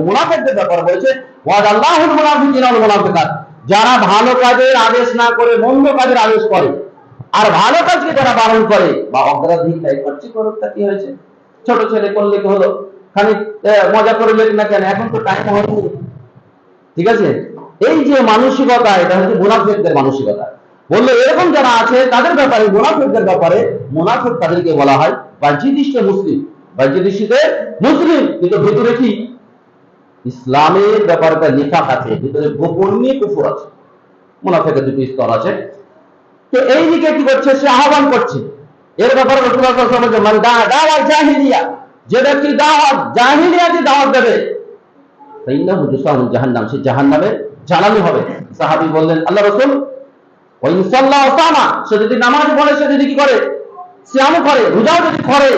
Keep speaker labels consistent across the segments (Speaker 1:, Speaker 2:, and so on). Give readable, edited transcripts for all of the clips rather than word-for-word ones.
Speaker 1: মুনাফিকদের ব্যাপারে বলেছে ওয়াদাল্লাহুল মুনাফিকিনা ওয়াল মুনাফিকাত, যারা ভালো কাজের আদেশ না করে মন্দ কাজের আদেশ করে আর ভালো কাজকে যারা বারণ করে বা অগ্রাধিকার করছে করুক, তা কি হয়েছে? ছোট ছেলে করলে কি হলো, খালি মজা করে লেখ না কেন, এখন তো টাইম হয়নি, ঠিক আছে? এই যে মানসিকতা, এটা হচ্ছে মুনাফিকদের মানসিকতা। বললে এরকম যারা আছে তাদের ব্যাপারে, মুনাফিকদের ব্যাপারে, মুনাফিক তাদেরকে বলা হয় বাহ্যিক দৃষ্টিতে মুসলিম, বাহ্যিক দৃষ্টিতে মুসলিম, কিন্তু ভিতরে কি ইসলামের ব্যাপারটা নিফাক আছে, ভিতরে গোপনীয় কুফর আছে। মুনাফিকের দুটি স্তর আছে। তো এই দিকে কি করছে, সে আহ্বান করছে। এর ব্যাপারে রাসূলুল্লাহ সাল্লাল্লাহু আলাইহি ওয়াসাল্লাম বলেন দাওয়া জাহিলিয়া, যে ব্যক্তি দাওয়াত জাহিলিয়াতি দাওয়াত দেবে ফাইন্নাহু যুসাহু জাহান্নাম, সে জাহান্নামে জ্বালানি হবে। সাহাবী বললেন আল্লাহ রাসূল ওয়া ইন সাল্লা ওয়া সামা, সে যদি নামাজ পড়ে, সে যদি কি করে, সিয়াম করে, রোজাও যদি করে,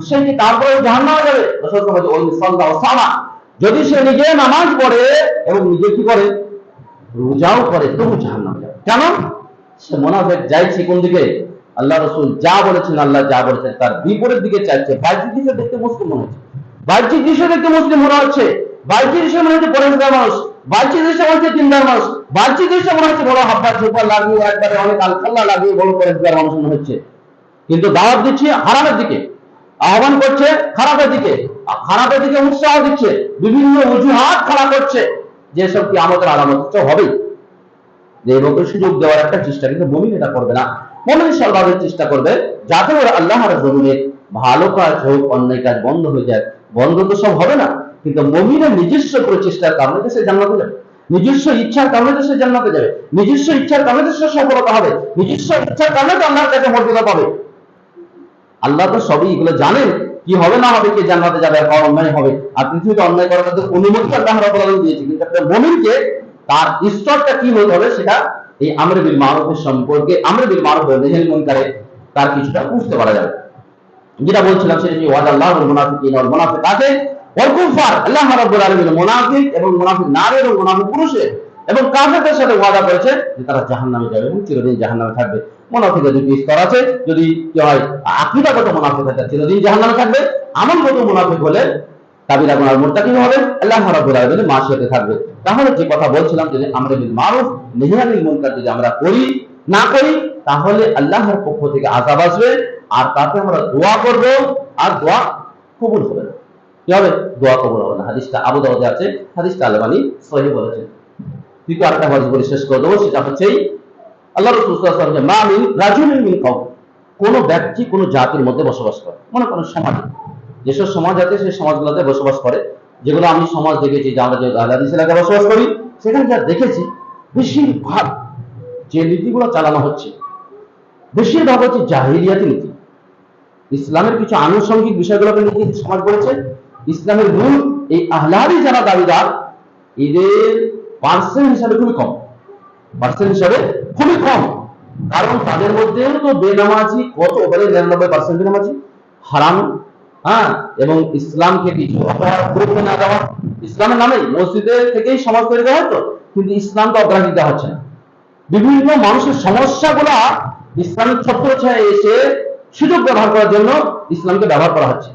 Speaker 1: সে কি তারপরে জাহান্নামে যাবে? রাসূল বলেন ওয়া ইন সাল্লা ওয়া সামা, যদি সে নিজে নামাজ পড়ে এবং নিজে কি করে, রোজাও করে, তবু জাহান্নামে যাবে। কেন? সে মুনাফিক যাইছে কোন দিকে? আল্লাহ রাসূল যা বলেছেন, আল্লাহ যা বলেছেন তার বিপরীত দিকে চাইছে। বাহ্যিক দৃশ্য দেখতে মুসলিম মনে হচ্ছে, বাহ্যিক দৃশ্য দেখতে মুসলিম মনে হচ্ছে, বাহ্যিক দৃশ্য মনে হচ্ছে পরেশগার মানুষ, বাহ্যিক দৃশ্য মনে হচ্ছে দিনদার মানুষ, বাহ্যিক দৃশ্য মনে হচ্ছে বড় হাব্বা ছোপা লাগিয়ে একবারে অনেক আলখাল্লা লাগিয়ে বড় পরেশগার মানুষ মনে হচ্ছে, কিন্তু দাওয়াত দিচ্ছে হারামের দিকে, আহ্বান করছে খারাপের দিকে, খারাপের দিকে উৎসাহ দিচ্ছে, বিভিন্ন অজুহাত খাড়া করছে, যেসব কি আমাদের আলামত হবেই। যে লোকের সুযোগ দেওয়ার একটা চেষ্টা, কিন্তু মুমিন এটা করবে না। মুমিন সর্বাধিক চেষ্টা করবে যাতে ওরা আল্লাহর জমিনে ভালো কাজ হোক, অন্যায় কাজ বন্ধ হয়ে যায়। বন্ধ তো সব হবে না, কিন্তু মুমিনের নিজস্ব প্রচেষ্টার কারণে সে জান্নাতে যাবে, নিজস্ব ইচ্ছার কারণে সে জান্নাতে যাবে, নিজস্ব ইচ্ছার কারণে সে সফলতা হবে, নিজস্ব ইচ্ছার কারণে তো আল্লাহর কাছে মর্যাদা পাবে। আল্লাহ তো সবই এগুলো জানেন, কি হবে না হবে, কে জান্নাতে যাবে আর কার অন্যায় হবে। আর পৃথিবীতে অন্যায় করার অনুমতি আল্লাহ রাব্বুল আলামিন দিয়েছে, কিন্তু একটা মুমিনকে তার স্তরটা কি হতে হবে সেটা এই আমর বিল মারুফের সম্পর্কে, আমর বিল মারুফ ওয়া নাহয়ুল মুনকারে তার কিছুটা বুঝতে পারা যাবে। যেটা বলছিলাম সেটা কি ওয়াদাল্লাহুল মুনাফিকিনা ওয়াল মুনাফিকাতে ওয়াল কুফার, আল্লাহ রাব্বুল আলামিন মুনাফিক এবং মুনাফিক নারী এবং মুনাফিক পুরুষের এবং কাফেরদের সাথে ওয়াদা করেছে যে তারা জাহান্নামে যাবে এবং চিরদিন জাহান্নামে থাকবে। মুনাফিকের দুটি স্তর আছে, যদি কি হয় আকীদাগত মুনাফিক হয় চিরদিন জাহান্নামে থাকবে, আমলগত মুনাফিক হলে কাবিরা গুনাহ মুরতাকিব হবে, আল্লাহ রাব্বুল আলামিনের মাশিয়াতে থাকবে। তাহলে যে কথা বলছিলাম, যদি আমর বিল মারুফ নাহি আনিল মুনকার যদি আমরা করি না করি, তাহলে আল্লাহর পক্ষ থেকে আযাব আসবে, আর তাতে আমরা দোয়া করব আর দোয়া কবুল হবে না। কি হবে? দোয়া কবুল হবে না। হাদিসটা আবু দাউদে আছে, হাদিসটা আলবানী সহিহ বলেছেন। দ্বিতীয় আরেকটা হাদিস বলে শেষ করে দেবো, সেটা হচ্ছে আল্লাহ রাসূল সাল্লাল্লাহু আলাইহি ওয়াসাল্লাম মা মিন রাজুলিন মিন কওম, কোন ব্যক্তি কোন জাতির মধ্যে বসবাস করে, মনে করেন সমাজ, যেসব সমাজ আছে সেই সমাজগুলোতে বসবাস করে, যেগুলো আমি সমাজ দেখেছি, যে আমরা যে আলাদিস এলাকায় বসবাস করি, সেখানে যা দেখেছি বেশিরভাগ যে নীতিগুলো চালানো হচ্ছে বেশিরভাগ হচ্ছে জাহিলিয়াতি নীতি। ইসলামের কিছু আনুষঙ্গিক বিষয়গুলোকে নিয়ে সমাজ করেছে, ইসলামের মূল এই আহলাদি যারা দাবিদার, এদের পার্সেন্ট হিসাবে খুবই কম, পার্সেন্ট হিসাবে খুবই কম। কারণ তাদের মধ্যে তো বেনামাজি কত, ওপরে 99% বেনামাজি, হারাম, হ্যাঁ, এবং ইসলামকে কিছু গুরুত্ব না দেওয়া, ইসলামের নামে মসজিদের থেকেই সমাজ তৈরি করা হতো, কিন্তু ইসলামকে অগ্রাধিকার দেওয়া হচ্ছে না। বিভিন্ন মানুষের সমস্যাগুলা ইসলামিক ছত্রছায়ায় এসে সুযোগ ব্যবহার করার জন্য ইসলামকে ব্যবহার করা হচ্ছে।